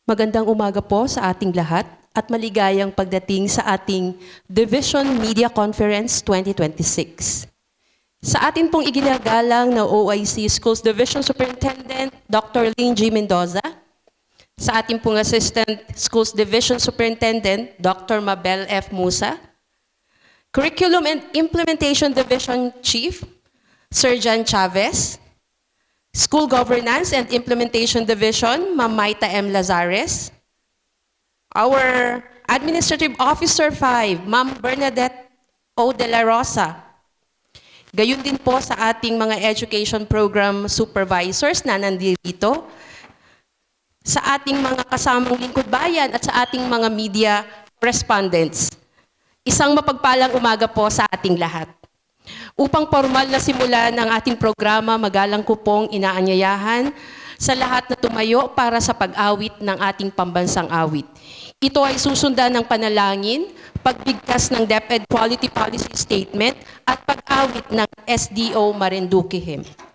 Magandang umaga po sa ating lahat at maligayang pagdating sa ating Division Media Conference 2026. Sa atin pong iginagalang na OIC Schools Division Superintendent, Dr. Ling G. Mendoza, sa ating pong Assistant Schools Division Superintendent, Dr. Mabel F. Musa, Curriculum and Implementation Division Chief, Sir Jan Chavez, School Governance and Implementation Division, Ma'am Maita M. Lazares, our Administrative Officer 5, Ma'am Bernadette O. De La Rosa, gayon din po sa ating mga Education Program Supervisors na nandito, sa ating mga kasamang lingkod bayan at sa ating mga media correspondents. Isang mapagpalang umaga po sa ating lahat. Upang formal na simula ng ating programa, magalang ko pong inaanyayahan sa lahat na tumayo para sa pag-awit ng ating pambansang awit. Ito ay susundan ng panalangin, pagbigkas ng DepEd Quality Policy Statement at pag-awit ng SDO Marinduque Hymn.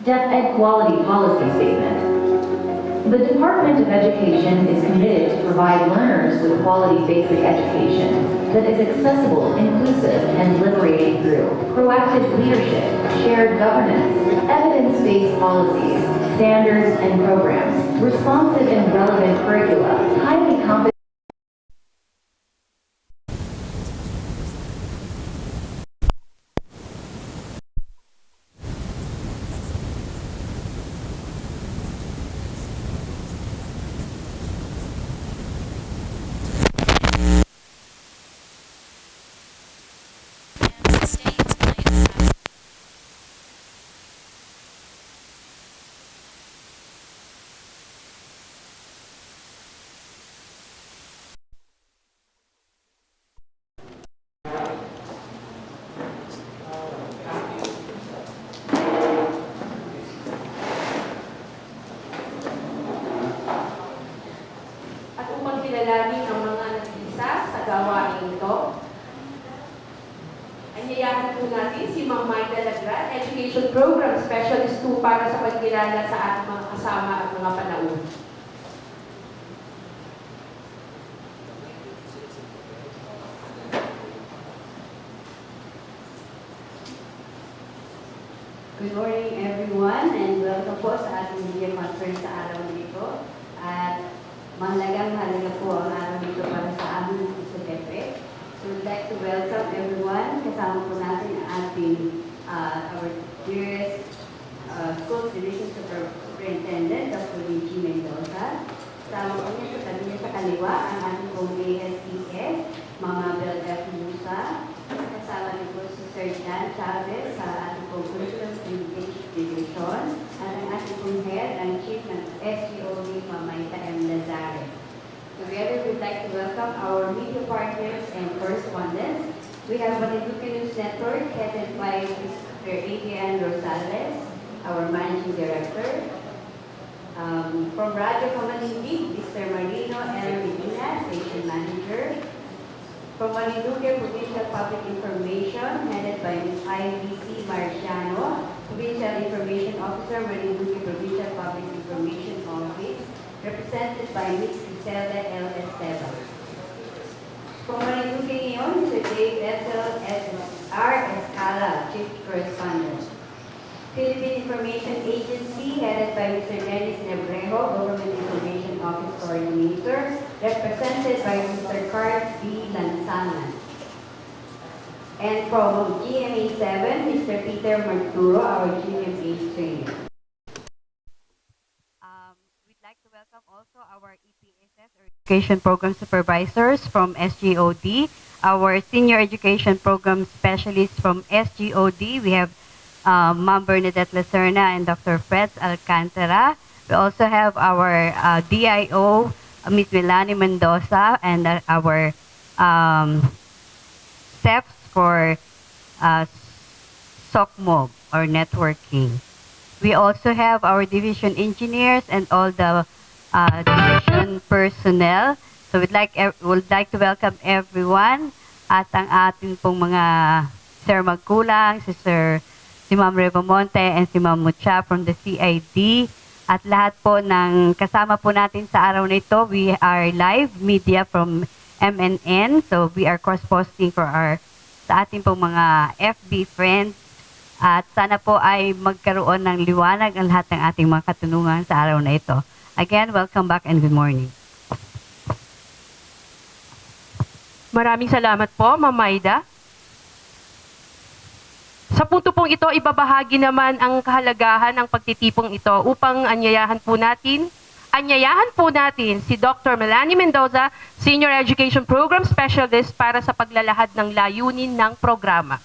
DepEd Quality Policy Statement. The Department of Education is committed to provide learners with quality basic education that is accessible, inclusive, and liberating through proactive leadership, shared governance, evidence-based policies, standards, and programs, responsive and relevant curricula, highly competent. At upang kilalanin ang mga nag-isa sa gawain ito, anyayahan po natin si Ma'am Maida Lagran, Education Program Specialist 2 para sa pagkilala sa ating mga kasama at mga panauhin. Good morning everyone and welcome po sa ating media conference sa araw nito. At mahalaga po ang araw nito para sa amin sa DepEd. So we'd like to welcome everyone. Kasama po natin ang ating our dearest Schools Division Superintendent, Dr. Luigi Mendoza. Kasama po niya sa tabi niya sa kaliwa ang ating pong ASES, Mama Belga Musa. Kasama niyo po si Sir Dan Chavez sa ating pong Curriculum Communication Division at ang ating pong head, ang Chief ng SGOD, Mamayta M. Lazare. Together, we'd like to welcome our media partners and correspondents. We have Marinduque News Network, headed by Mr. Adrian Rosales, our Managing Director. From Radio Kamalindi, Mr. Marino L. Medina, Station Manager. From Marinduque Provincial Public Information, headed by Ms. IBC Marciano, Provincial Information Officer, Marinduque Provincial Public Information Office, represented by Ms. Griselda L. Esteban. From Marinduque ngayon, Mr. Dave Ethel R. Escala, Chief Correspondent. Philippine Information Agency, headed by Mr. Dennis Nebrejo, Government Information Office Coordinator, represented by Mr. Carl B. Lansangan. And from GMA 7, Mr. Peter Marturo, our GMA trainer. We'd like to welcome also our EPSS, or Education Program Supervisors from SGOD, our Senior Education Program Specialists from SGOD. We have Ma'am Bernadette Lacerna and Dr. Fred Alcantara. We also have our DIO, Ms. Melanie Mendoza, and our SEPs for SOCMOB, or networking. We also have our division engineers and all the division personnel. So would like to welcome everyone at ang ating pong mga Sir Magkulang, si Ma'am Revamonte and si Ma'am Mucha from the CID. At lahat po ng kasama po natin sa araw na ito, we are live media from MNN. So we are cross-posting for sa ating pong mga FB friends. At sana po ay magkaroon ng liwanag ang lahat ng ating mga katanungan sa araw na ito. Again, welcome back and good morning. Maraming salamat po, Ma'am Maida. Sa punto pong ito, ibabahagi naman ang kahalagahan ng pagtitipong ito upang anyayahan po natin si Dr. Melanie Mendoza, Senior Education Program Specialist para sa paglalahad ng layunin ng programa.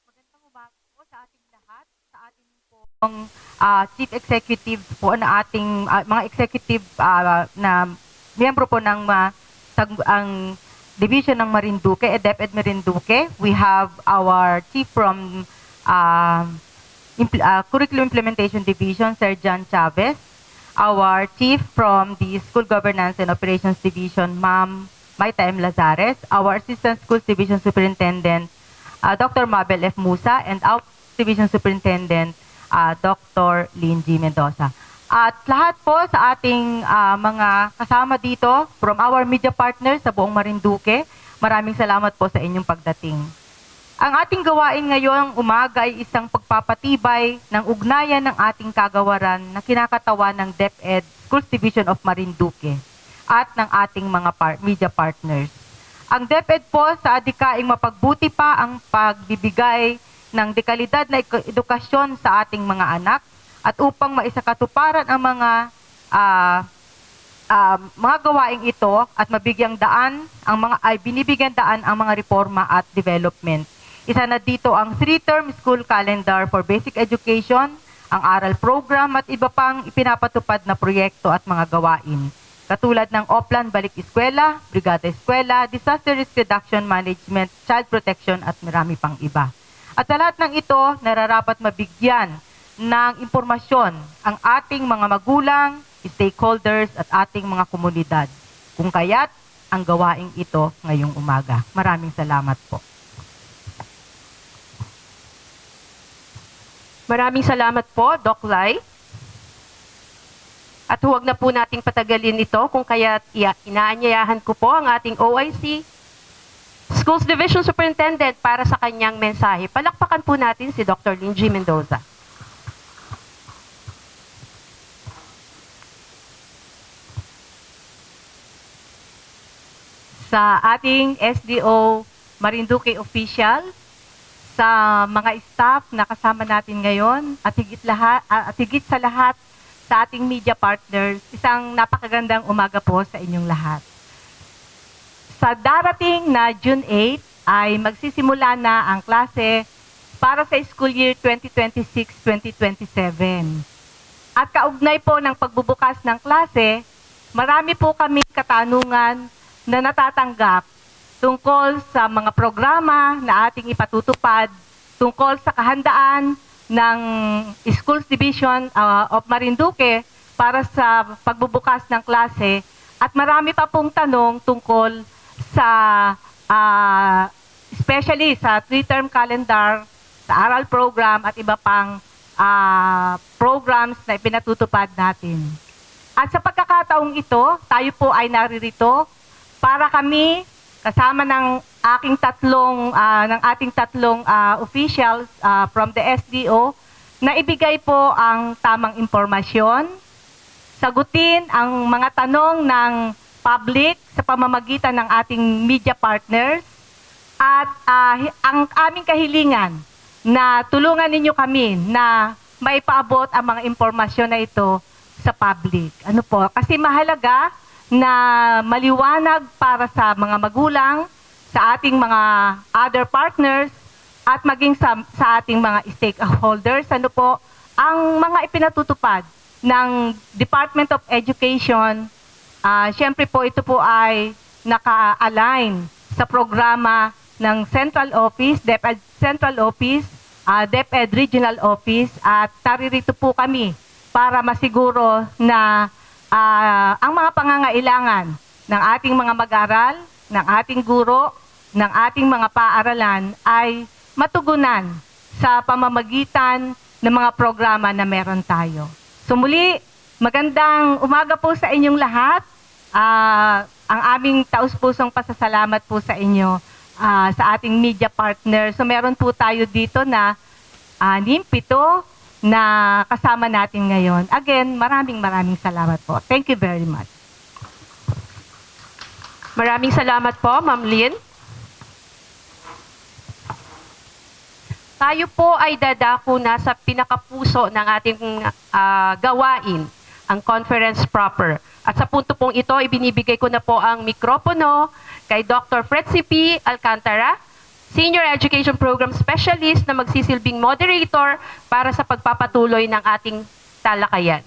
Magandang umaga po sa ating lahat, sa ating pong Chief Executive po na ating mga executive na miyembro po ng ang division ng Marinduque, DepEd Marinduque. We have our chief from Curriculum Implementation Division, Sir John Chavez. Our chief from the School Governance and Operations Division, Ma'am Maita M. Lazares. Our Assistant Schools Division Superintendent, Dr. Mabel F. Musa, and our Division Superintendent, Dr. Lynn G. Mendoza. At lahat po sa ating mga kasama dito from our media partners sa buong Marinduque, maraming salamat po sa inyong pagdating. Ang ating gawain ngayong umaga ay isang pagpapatibay ng ugnayan ng ating kagawaran na kinakatawan ng DepEd Schools Division of Marinduque at ng ating mga media partners. Ang DepEd po sa adikaing mapagbuti pa ang pagbibigay ng dekalidad na edukasyon sa ating mga anak at upang maisakatuparan ang mga gawaing ito at mabigyang daan binibigyan daan ang mga reforma at development. Isa na dito ang 3-term school calendar for basic education, ang aral program at iba pang ipinapatupad na proyekto at mga gawain. Katulad ng Oplan Balik Eskwela, Brigada Eskwela, Disaster Risk Reduction Management, Child Protection at marami pang iba. At sa lahat ng ito, nararapat mabigyan ng impormasyon ang ating mga magulang, stakeholders at ating mga komunidad. Kung kaya't ang gawaing ito ngayong umaga. Maraming salamat po. Maraming salamat po, Doc Lai. At huwag na po nating patagalin ito kung kaya't inaanyayahan ko po ang ating OIC Schools Division Superintendent para sa kanyang mensahe. Palakpakan po natin si Dr. Lynn G. Mendoza. Sa ating SDO Marinduque official, sa mga staff na kasama natin ngayon, at higit sa lahat sa ating media partners, isang napakagandang umaga po sa inyong lahat. Sa darating na June 8 ay magsisimula na ang klase para sa school year 2026-2027. At kaugnay po ng pagbubukas ng klase, marami po kami katanungan na natatanggap tungkol sa mga programa na ating ipatutupad, tungkol sa kahandaan ng Schools Division of Marinduque para sa pagbubukas ng klase, at marami pa pong tanong tungkol sa especially sa 3-term calendar, sa aral program at iba pang programs na ipinatutupad natin. At sa pagkakataong ito, tayo po ay naririto para kami kasama ng ating tatlong officials from the SDO na ibigay po ang tamang impormasyon, sagutin ang mga tanong ng public sa pamamagitan ng ating media partners, at ang aming kahilingan na tulungan ninyo kami na maipaabot ang mga impormasyon na ito sa public. Ano po? Kasi mahalaga na maliwanag para sa mga magulang, sa ating mga other partners, at maging sa ating mga stakeholders, ano po, ang mga ipinatutupad ng Department of Education. Siyempre po, ito po ay naka-align sa programa ng Central Office, DepEd Central Office, DepEd Regional Office, at naririto po kami para masiguro na ang mga pangangailangan ng ating mga mag-aral, ng ating guro, ng ating mga paaralan ay matugunan sa pamamagitan ng mga programa na meron tayo. So muli, magandang umaga po sa inyong lahat. Ang aming taus-pusong pasasalamat po sa inyo sa ating media partner. So meron po tayo dito na 7 na kasama natin ngayon. Again, maraming salamat po. Thank you very much. Maraming salamat po, Ma'am Lynn. Tayo po ay dadako na sa pinakapuso ng ating gawain, ang conference proper. At sa punto pong ito, ibinibigay ko na po ang mikropono kay Dr. Fretzy P. Alcantara, Senior Education Program Specialist na magsisilbing moderator para sa pagpapatuloy ng ating talakayan.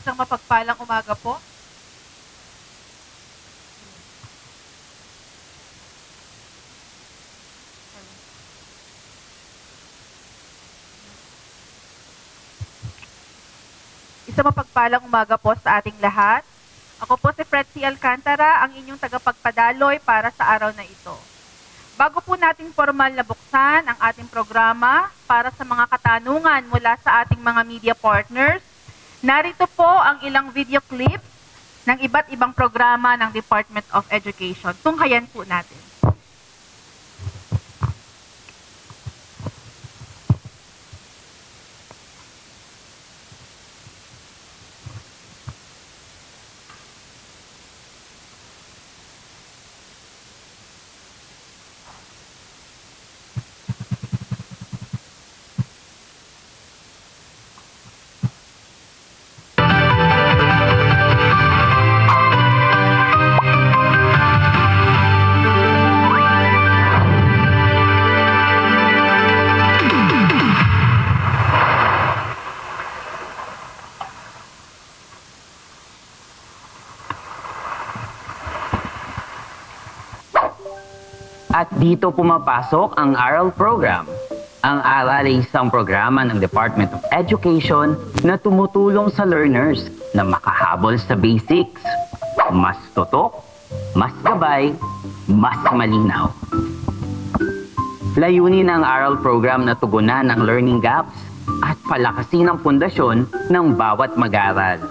Isang mapagpalang umaga po. Isang mapagpalang umaga po sa ating lahat. Ako po si Fretzy Alcantara, ang inyong tagapagpadaloy para sa araw na ito. bago po natin formal na buksan ang ating programa para sa mga katanungan mula sa ating mga media partners, narito po ang ilang video clips ng iba't ibang programa ng Department of Education. Tunghayan po natin. At dito pumapasok ang ARAL program. Ang ARAL ay isang programa ng Department of Education na tumutulong sa learners na makahabol sa basics. Mas tutok, mas gabay, mas malinaw. Layunin ng ARAL program na tugunan ang learning gaps at palakasin ang pundasyon ng bawat mag-aaral.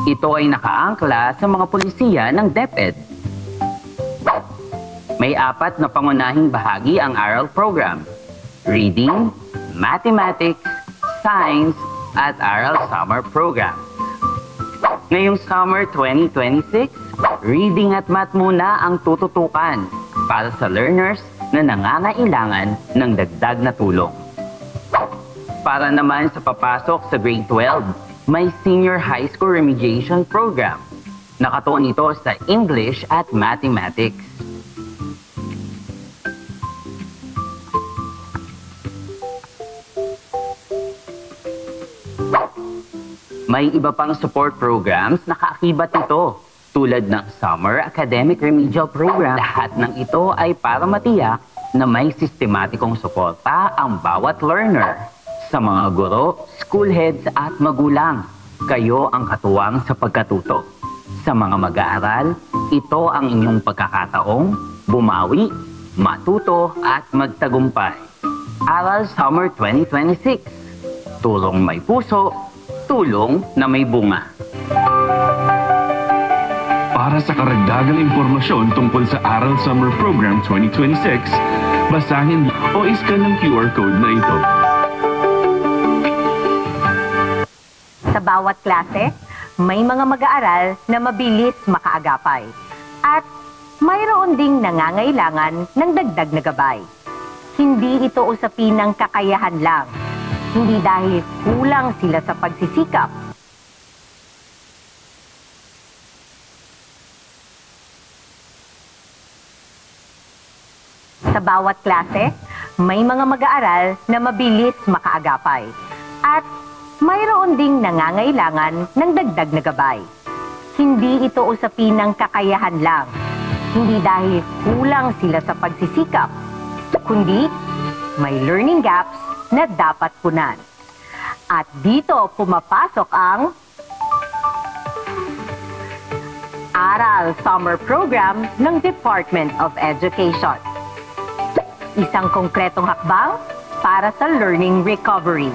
Ito ay nakaangkla sa mga pulisiya ng DepEd. May 4 na pangunahing bahagi ang ARAL program: Reading, Mathematics, Science, at ARAL Summer Program. Ngayong Summer 2026, Reading at Math muna ang tututukan para sa learners na nangangailangan ng dagdag na tulong. Para naman sa papasok sa Grade 12, may Senior High School Remediation Program. Nakatuon ito sa English at Mathematics. May iba pang support programs na kaakibat nito, tulad ng Summer Academic Remedial Program. Lahat ng ito ay para matiyak na may sistematikong suporta ang bawat learner. Sa mga guro, school heads at magulang, kayo ang katuwang sa pagkatuto. Sa mga mag-aaral, ito ang inyong pagkakataong bumawi, matuto at magtagumpay. ARAL Summer 2026. Tulong may puso, tulong na may bunga. Para sa karagdagang impormasyon tungkol sa ARAL Summer Program 2026, basahin o iskan ng QR code na ito. Sa bawat klase, may mga mag-aaral na mabilis makaagapay. At mayroon ding nangangailangan ng dagdag na gabay. Hindi ito usapin ng kakayahan lang. Hindi dahil kulang sila sa pagsisikap. Sa bawat klase, may mga mag-aaral na mabilis makaagapay. At mayroon ding nangangailangan ng dagdag na gabay. Hindi ito usapin ng kakayahan lang. Hindi dahil kulang sila sa pagsisikap. Kundi may learning gaps na dapat punan. At dito pumapasok ang ARAL Summer Program ng Department of Education. Isang konkretong hakbang para sa learning recovery.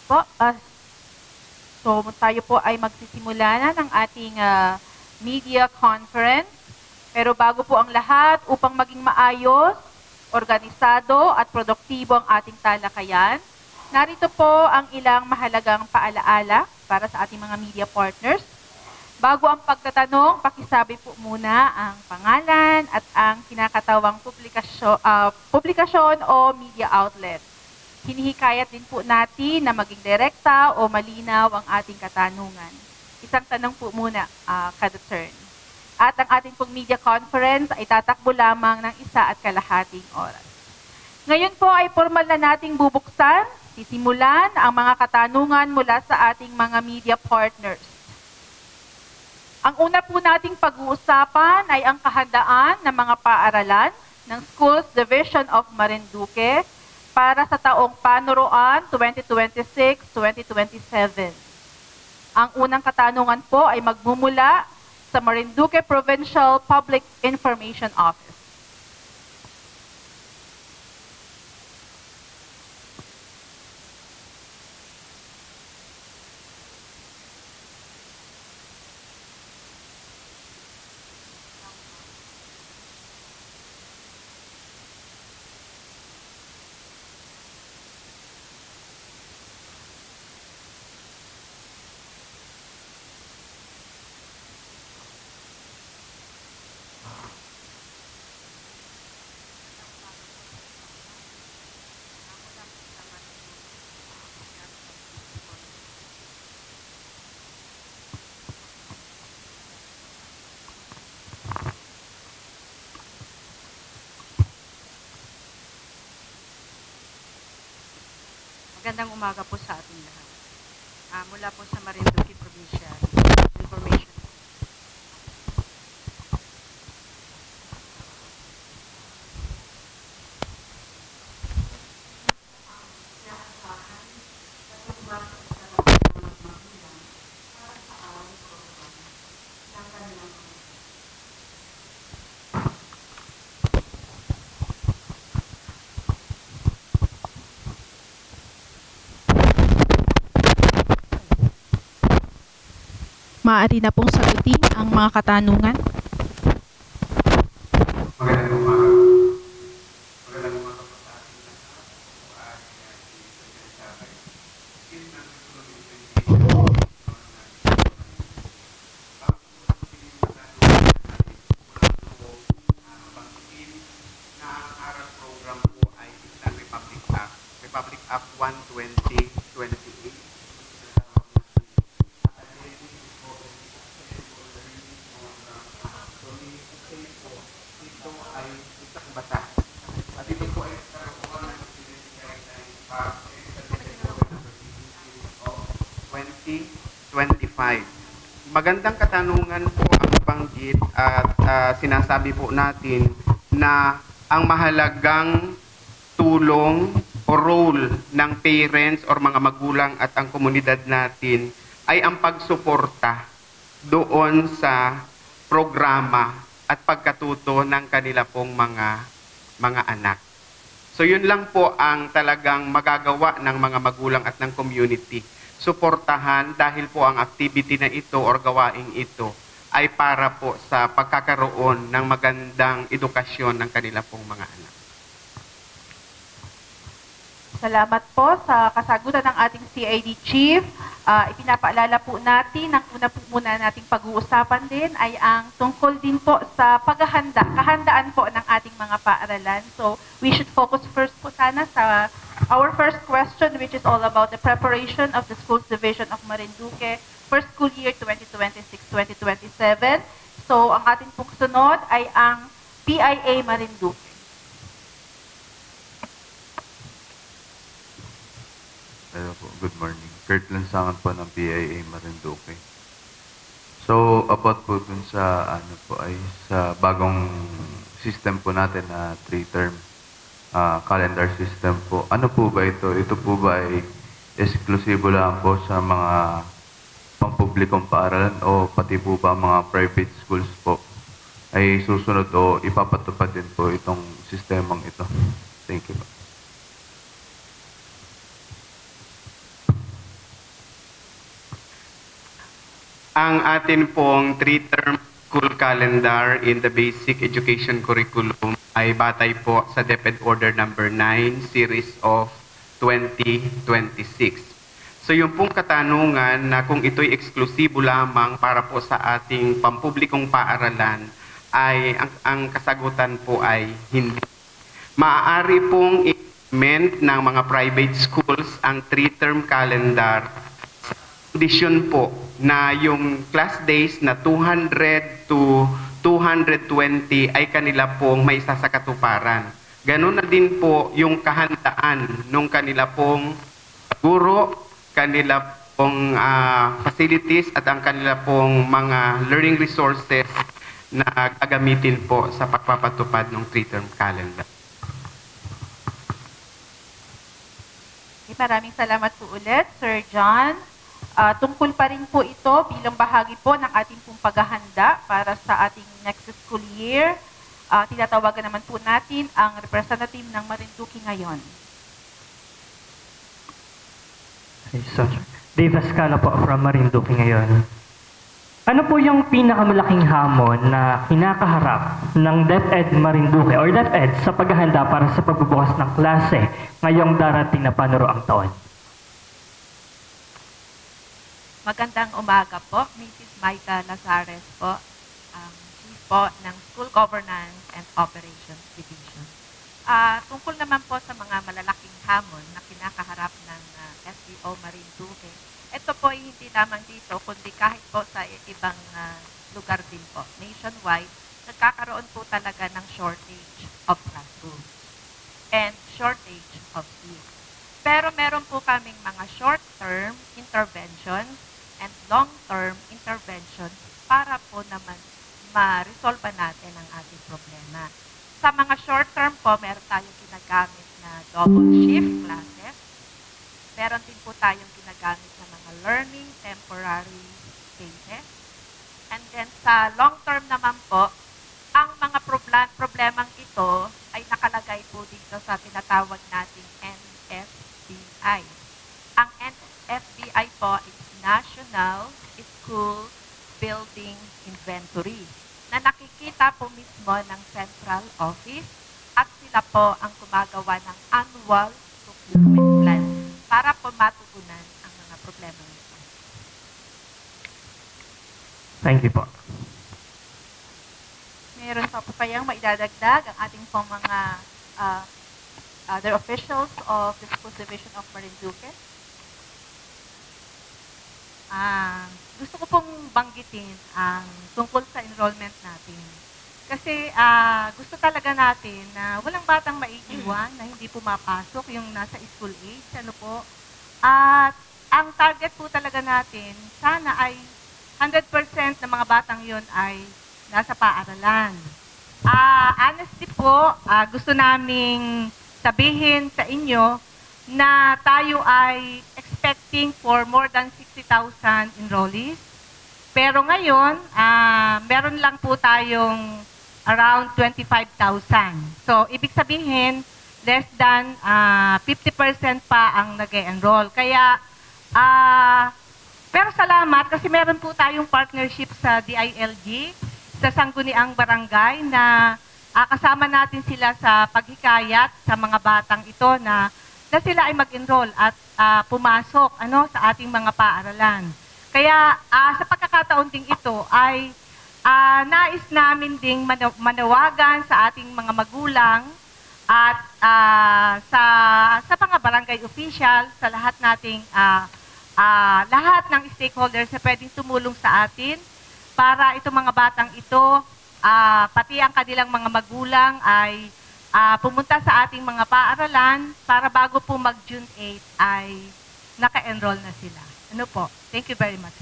po. So tayo po ay magsisimula na ng ating media conference. Pero bago po ang lahat, upang maging maayos, organisado at produktibo ang ating talakayan, narito po ang ilang mahalagang paalaala para sa ating mga media partners. Bago ang pagtatanong, pakisabi po muna ang pangalan at ang kinakatawang publikasyon o media outlet. Hinihikayat din po natin na maging direkta o malinaw ang ating katanungan. Isang tanong po muna kada turn. At ang ating pong media conference ay tatakbo lamang ng 1.5 oras. Ngayon po ay formal na nating bubuksan, sisimulan ang mga katanungan mula sa ating mga media partners. Ang una po nating pag-uusapan ay ang kahandaan ng mga paaralan ng Schools Division of Marinduque para sa taong panuruan 2026-2027. Ang unang katanungan po ay magmumula sa Marinduque Provincial Public Information Office. Magandang umaga po sa ating lahat. Mula po sa Marinduque Provincial Information. Maaari na pong sagutin ang mga katanungan. Magandang umaga. Magandang umaga po sa ating lahat. Ako ay Sabay. Since nandito lang yung bangkitin na ang ARAL program po ay isang Republic Act 12028. Ito ay isang batas. At ito po ay karoon ng Part 2025. Magandang katanungan po ang banggit at sinasabi po natin na ang mahalagang tulong o role ng parents or mga magulang at ang komunidad natin ay ang pagsuporta doon sa programa at pagkatuto ng kanila pong mga anak. So yun lang po ang talagang magagawa ng mga magulang at ng community. Suportahan dahil po ang activity na ito or gawaing ito ay para po sa pagkakaroon ng magandang edukasyon ng kanila pong mga anak. Salamat po sa kasagutan ng ating CID Chief. Ipinapaalala po natin, ang una po muna nating pag-uusapan din ay ang tungkol din po sa kahandaan po ng ating mga paaralan. So, we should focus first po sana sa our first question, which is all about the preparation of the Schools Division of Marinduque for school year 2026-2027. So, ang ating pong sunod ay ang PIA Marinduque. Hello po, good morning. Kurt Lansangan po ng PIA Marinduque. So, about po dun sa sa bagong system po natin na 3-term calendar system po. Ano po ba ito? Ito po ba ay eksklusibo lang po sa mga pampublikong paaralan o pati po ba mga private schools po ay susunod o ipapatupad din po itong sistemang ito? Thank you po. ang atin pong 3-term school calendar in the basic education curriculum ay batay po sa DepEd Order number 9, series of 2026. So yung pong katanungan na kung ito'y eksklusibo lamang para po sa ating pampublikong paaralan ay ang kasagutan po ay hindi. Maaari pong implement ng mga private schools ang 3-term calendar sa kondisyon po na yung class days na 200 to 220 ay kanila pong may isa sa katuparan. Ganun na din po yung kahandaan ng kanila pong guro, kanila pong facilities at ang kanila pong mga learning resources na gagamitin po sa pagpapatupad ng 3-term calendar. Maraming salamat po ulit, Sir John. Tungkol pa rin po ito bilang bahagi po ng ating pong paghahanda para sa ating next school year. Tinatawagan naman po natin ang representative ng Marinduque ngayon. So, Dave Ascala po from Marinduque ngayon. Ano po yung pinakamalaking hamon na kinakaharap ng DepEd Marinduque or DepEd sa paghahanda para sa pagbubukas ng klase ngayong darating na panuroang taon? Magandang umaga po, Mrs. Maita Lazares po, Chief po ng School Governance and Operations Division. Tungkol naman po sa mga malalaking hamon na kinakaharap ng SDO Marinduque, ito po ay hindi lamang dito, kundi kahit po sa ibang lugar din po. Nationwide, nagkakaroon po talaga ng shortage of classrooms and shortage of seats. Pero meron po kaming mga short-term interventions and long-term interventions para po naman ma-resolve natin ang ating problema. Sa mga short-term po, meron tayong ginagamit na double shift classes. Meron din po tayong ginagamit na mga learning temporary spaces. And then sa long-term naman po, ang mga problemang ito ay nakalagay po dito sa tinatawag nating NFBI. Ang NFBI po is National School Building Inventory na nakikita po mismo ng Central Office at sila po ang gumagawa ng annual procurement plan para po matugunan ang mga problema nito. Thank you po. Meron pa po kayang maidadagdag ang ating pong mga other officials of the School Division of Marinduque? Gusto ko pong banggitin ang tungkol sa enrollment natin. Kasi gusto talaga natin na walang batang maiiwan na hindi pumapasok yung nasa school age. Ano po? At ang target po talaga natin, sana ay 100% ng mga batang yon ay nasa paaralan. Honestly po, gusto naming sabihin sa inyo na tayo ay expecting for more than 60,000 enrollees. Pero ngayon, meron lang po tayong around 25,000. So, ibig sabihin, less than 50% pa ang nag-enroll. Kaya, pero salamat kasi meron po tayong partnership sa DILG, sa Sangguniang Barangay na kasama natin sila sa paghikayat sa mga batang ito na sila ay mag-enroll at pumasok sa ating mga paaralan. Kaya sa pagkakataon ding ito ay nais namin ding manawagan sa ating mga magulang at sa mga barangay official, sa lahat nating lahat ng stakeholders na pwedeng tumulong sa atin para itong mga batang ito, pati ang kanilang mga magulang ay pumunta sa ating mga paaralan para bago po mag-June 8 ay naka-enroll na sila. Ano po? Thank you very much.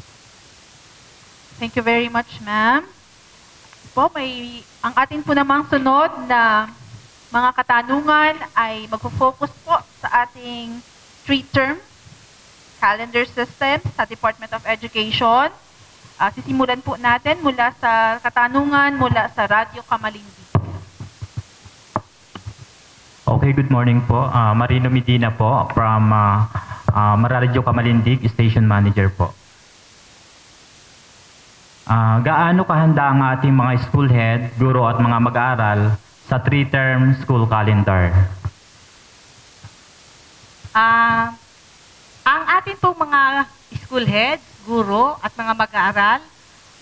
Thank you very much, ma'am. Po, ang ating po namang sunod na mga katanungan ay magfo-focus po sa ating 3-term calendar system sa Department of Education. Sisimulan po natin mula sa katanungan mula sa Radyo Kamalindi. Okay, good morning po. Marino Medina po from Radyo Kamalindig, Station Manager po. Gaano kahanda ang ating mga school head, guro at mga mag-aaral sa 3-term school calendar? Ang ating pong mga school heads, guro at mga mag-aaral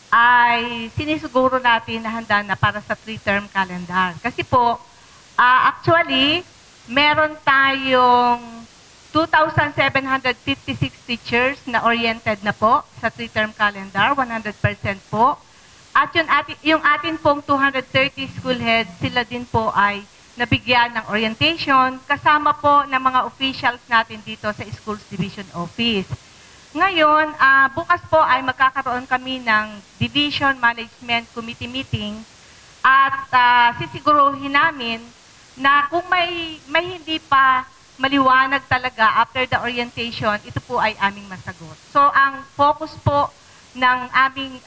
ay sinisiguro natin na handa na para sa 3-term calendar. Kasi po, actually, meron tayong 2,756 teachers na oriented na po sa 3-term calendar, 100% po. At yung atin pong 230 school heads, sila din po ay nabigyan ng orientation kasama po ng mga officials natin dito sa Schools Division Office. Ngayon, bukas po ay magkakaroon kami ng Division Management Committee meeting at sisiguruhin namin na kung may hindi pa maliwanag talaga after the orientation, ito po ay aming masagot. So, ang focus po ng aming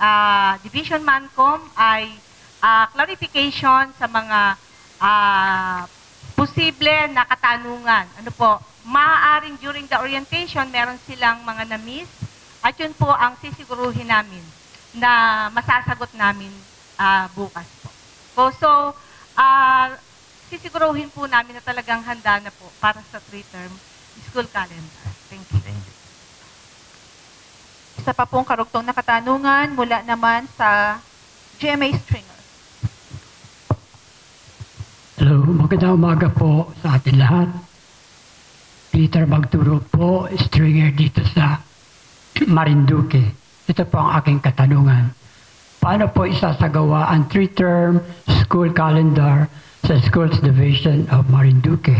Division Mancom ay clarification sa mga posible na katanungan. Ano po, maaaring during the orientation, meron silang mga na-miss at yun po ang sisiguruhin namin na masasagot namin bukas po. So, sisiguruhin po namin na talagang handa na po para sa 3-term school calendar. Thank you. Isa pa pong karugtong na katanungan mula naman sa GMA Stringer. Hello, magandang umaga po sa atin lahat. Peter Magturo po, Stringer dito sa Marinduque. Ito po ang aking katanungan. Paano po isasagawa ang 3-term school calendar sa Schools Division of Marinduque?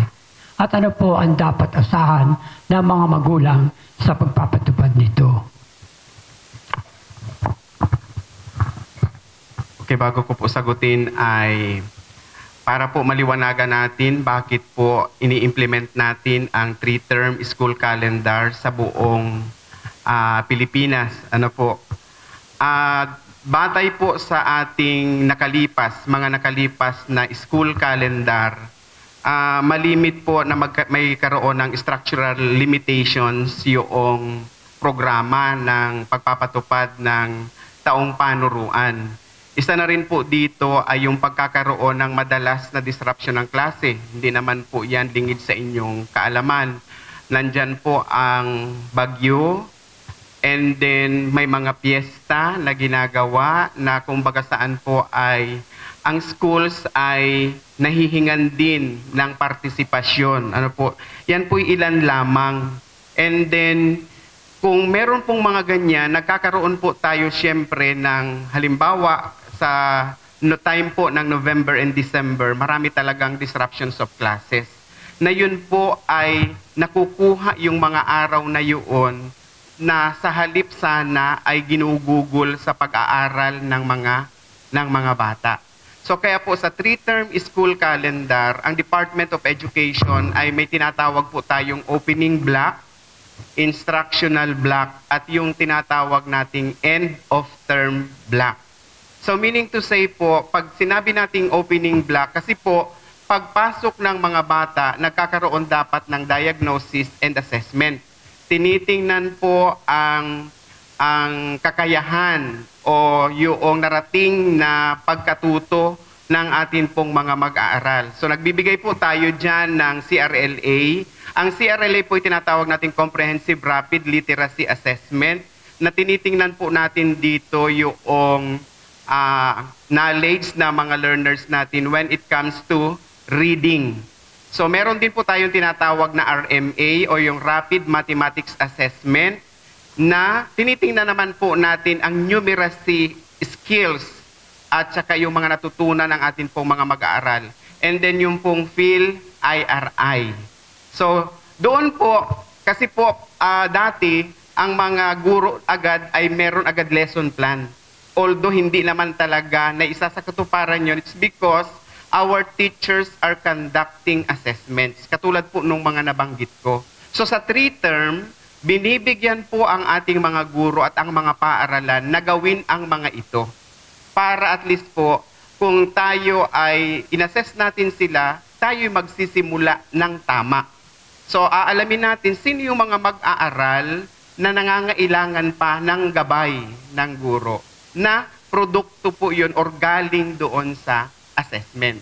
At ano po ang dapat asahan ng mga magulang sa pagpapatupad nito? Okay, bago ko po sagutin ay para po maliwanagan natin bakit po ini-implement natin ang 3-term school calendar sa buong Pilipinas. Ano po? Batay po sa ating mga nakalipas na school calendar, malimit po na may karoon ng structural limitations yung programa ng pagpapatupad ng taong panuruan. Isa na rin po dito ay yung pagkakaroon ng madalas na disruption ng klase. Hindi naman po yan lingid sa inyong kaalaman. Nandyan po ang bagyo, and then may mga piyesta na ginagawa na kumbaga saan po ay ang schools ay nahihingan din ng partisipasyon. Ano po? Yan po ilan lamang. And then kung meron pong mga ganyan, nagkakaroon po tayo siyempre ng halimbawa sa time po ng November and December, marami talagang disruptions of classes. Na yun po ay nakukuha yung mga araw na yun na sa halip sana ay ginugugol sa pag-aaral ng mga bata. So kaya po sa 3-term school calendar, ang Department of Education ay may tinatawag po tayong opening block, instructional block, at yung tinatawag nating end of term block. So meaning to say po, pag sinabi nating opening block, kasi po, pagpasok ng mga bata, nagkakaroon dapat ng diagnosis and assessment. Tinitingnan po ang kakayahan o yung narating na pagkatuto ng atin pong mga mag-aaral. So nagbibigay po tayo dyan ng CRLA. Ang CRLA po ay tinatawag nating Comprehensive Rapid Literacy Assessment na tinitingnan po natin dito yung knowledge na mga learners natin when it comes to reading. So meron din po tayong tinatawag na RMA o yung Rapid Mathematics Assessment na tinitingnan naman po natin ang numeracy skills at saka yung mga natutunan ng atin pong mga mag-aaral. And then yung pong PhilIRI. So doon po, kasi po dati ang mga guro agad ay meron agad lesson plan. Although hindi naman talaga na isa sa katuparan yun, it's because our teachers are conducting assessments. Katulad po nung mga nabanggit ko. So sa 3-term, binibigyan po ang ating mga guro at ang mga paaralan na gawin ang mga ito. Para at least po, kung tayo ay inassess natin sila, tayo magsisimula ng tama. So aalamin natin sino yung mga mag-aaral na nangangailangan pa ng gabay ng guro. na produkto po yun or galing doon sa assessment.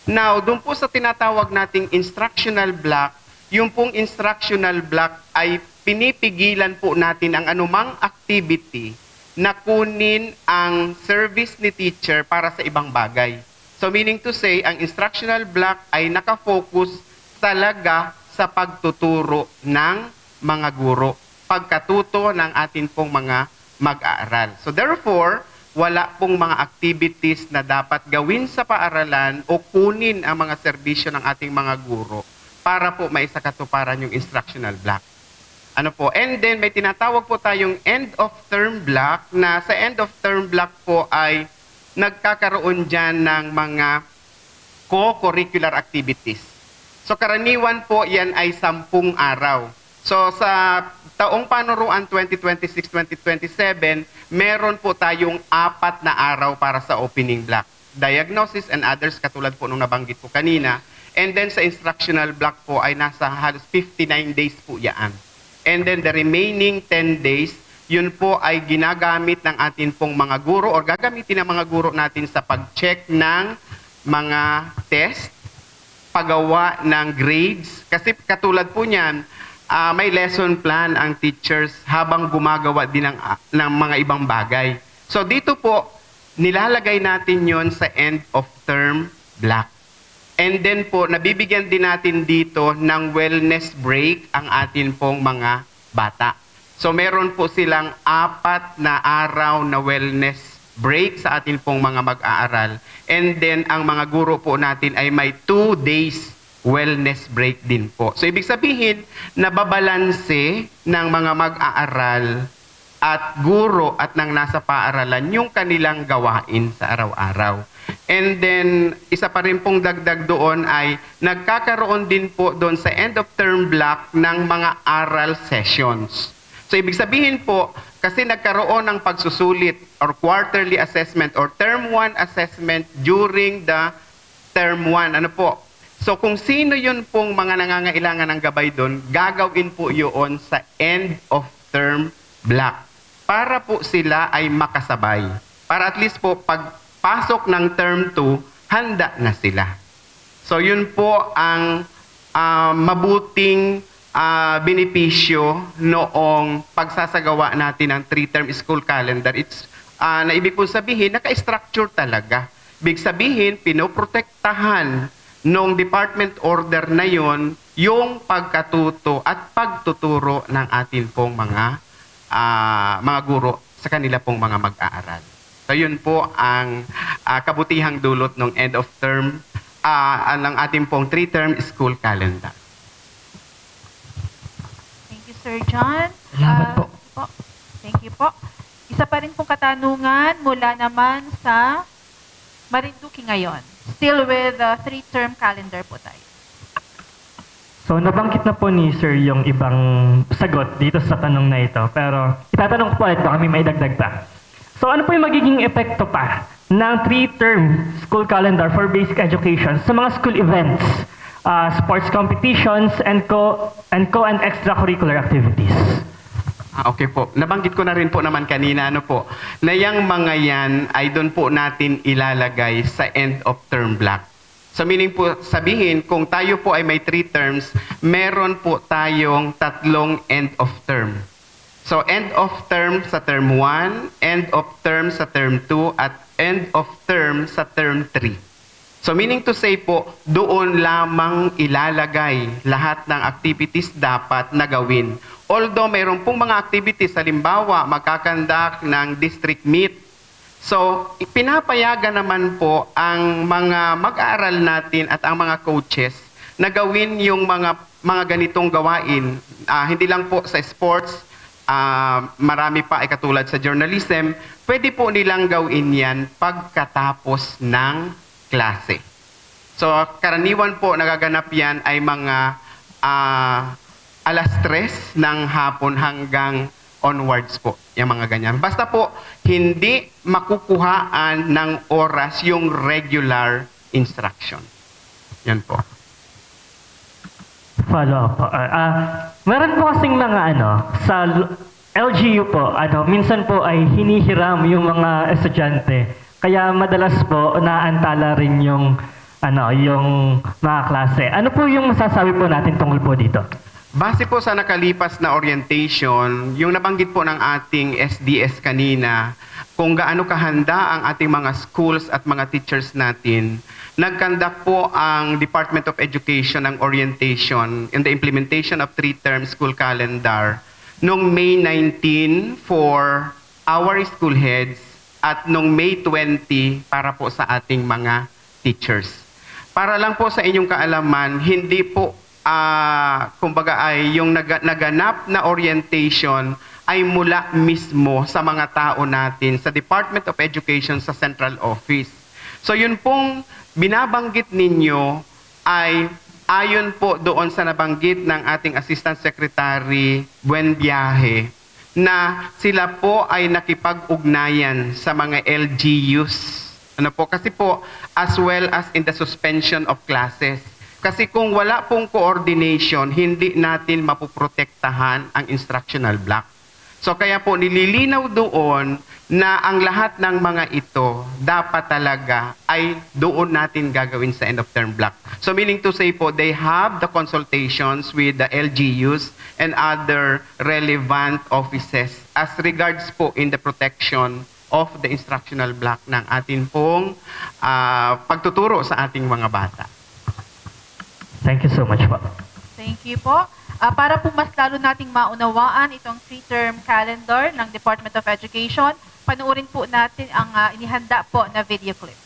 Now, doon po sa tinatawag nating instructional block, yung pong instructional block ay pinipigilan po natin ang anumang activity na kunin ang service ni teacher para sa ibang bagay. So meaning to say, ang instructional block ay nakafocus talaga sa pagtuturo ng mga guro, pagkatuto ng atin pong mga mag-aaral. So therefore, wala pong mga activities na dapat gawin sa paaralan o kunin ang mga serbisyo ng ating mga guro para po maisakatuparan yung instructional block. Ano po? And then may tinatawag po tayong end of term block na sa end of term block po ay nagkakaroon dyan ng mga co-curricular activities. So karaniwan po yan ay 10 araw. So sa taong panuruan 2026-2027, meron po tayong 4 na araw para sa opening block. Diagnosis and others, katulad po nung nabanggit po kanina. And then sa instructional block po ay nasa halos 59 days po yan. And then the remaining 10 days, yun po ay ginagamit ng atin pong mga guro or gagamitin ng mga guro natin sa pag-check ng mga test, paggawa ng grades. Kasi katulad po niyan, may lesson plan ang teachers habang gumagawa din ng mga ibang bagay. So dito po, nilalagay natin yon sa end of term block. And then po, nabibigyan din natin dito ng wellness break ang atin pong mga bata. So meron po silang 4 na araw na wellness break sa atin pong mga mag-aaral. And then ang mga guro po natin ay may 2 days wellness break din po. So ibig sabihin, nababalanse ng mga mag-aaral at guro at ng nasa paaralan yung kanilang gawain sa araw-araw. And then, isa pa rin pong dagdag doon ay nagkakaroon din po doon sa end of term block ng mga aral sessions. So, ibig sabihin po, kasi nagkaroon ng pagsusulit or quarterly assessment or term 1 assessment during the term 1. Ano po? So, kung sino yun pong mga nangangailangan ng gabay doon, gagawin po yun sa end of term block para po sila ay makasabay. Para at least po, pagpasok ng term 2, handa na sila. So, yun po ang mabuting benepisyo noong pagsasagawa natin ng 3-term school calendar. It's, na ibig po sabihin, naka-structure talaga. Ibig sabihin, pinoprotektahan nung department order na yon yung pagkatuto at pagtuturo ng atin pong mga guro sa kanila pong mga mag-aaral. So yun po ang kabutihang dulot ng end of term ng ating pong 3-term school calendar. Thank you, Sir John. Salamat po. Thank you po. Isa pa rin pong katanungan mula naman sa Marinduque ngayon. Still with the 3-term calendar po tayo. So, nabanggit na po ni Sir yung ibang sagot dito sa tanong na ito. Pero, itatanong ko po ulit, baka may maidagdag pa. So, ano po yung magiging epekto pa ng 3-term school calendar for basic education sa mga school events, sports competitions, and extracurricular activities? Okay po. Nabanggit ko na rin po naman kanina, na yung mga yan ay doon po natin ilalagay sa end of term block. So meaning po sabihin, kung tayo po ay may 3 terms, meron po tayong 3 end of term. So end of term sa term 1, end of term sa term 2, at end of term sa term 3. So meaning to say po, doon lamang ilalagay lahat ng activities dapat na gawin. Although mayroon pong mga activities, halimbawa magkakandak ng district meet. So pinapayagan naman po ang mga mag-aaral natin at ang mga coaches na gawin yung mga ganitong gawain. Hindi lang po sa sports, marami pa ay katulad sa journalism, pwede po nilang gawin yan pagkatapos ng klase. So, karaniwan po nagaganap yan ay mga 3:00 ng hapon hanggang onwards po, yung mga ganyan. Basta po, hindi makukuhaan ng oras yung regular instruction. Yan po. Follow up po. Meron po kasing mga LGU po, minsan po ay hinihiram yung mga estudyante. Kaya madalas po naantala rin yung mga klase. Ano po yung masasabi po natin tungkol po dito? Base po sa nakalipas na orientation, yung nabanggit po ng ating SDS kanina, kung gaano kahanda ang ating mga schools at mga teachers natin, nagkandak po ang Department of Education ng orientation in the implementation of 3-term school calendar noong May 19 for our school heads at noong May 20 para po sa ating mga teachers. Para lang po sa inyong kaalaman, hindi po kumbaga ay yung naganap na orientation ay mula mismo sa mga tao natin sa Department of Education sa Central Office. So yun pong binabanggit ninyo ay ayon po doon sa nabanggit ng ating Assistant Secretary Buenviaje na sila po ay nakipag-ugnayan sa mga LGUs. Kasi po as well as in the suspension of classes. Kasi kung wala pong coordination, hindi natin mapoprotektahan ang instructional block. So kaya po nililinaw doon na ang lahat ng mga ito dapat talaga ay doon natin gagawin sa end of term block. So meaning to say po, they have the consultations with the LGUs and other relevant offices as regards po in the protection of the instructional block ng atin pong pagtuturo sa ating mga bata. Thank you so much po. Thank you po. Para po mas lalo nating maunawaan itong 3-term calendar ng Department of Education, panoorin po natin ang inihanda po na video clip.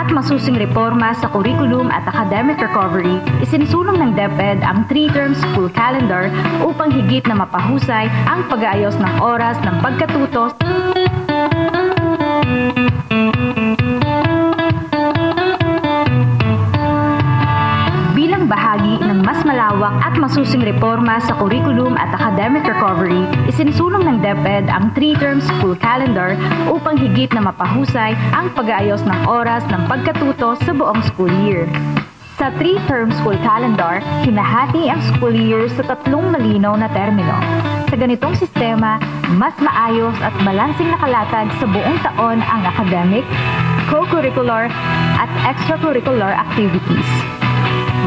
at masusing reforma sa curriculum at academic recovery, isinusulong ng DepEd ang 3-term school calendar upang higit na mapahusay ang pag-aayos ng oras ng pagkatuto bahagi ng mas malawak at masusing reforma sa curriculum at academic recovery, isinusulong ng DepEd ang 3-term school calendar upang higit na mapahusay ang pag-aayos ng oras ng pagkatuto sa buong school year. Sa 3-term school calendar, hinahati ang school year sa 3 malinaw na termino. Sa ganitong sistema, mas maayos at balansing nakalatag sa buong taon ang academic, co-curricular at extracurricular activities.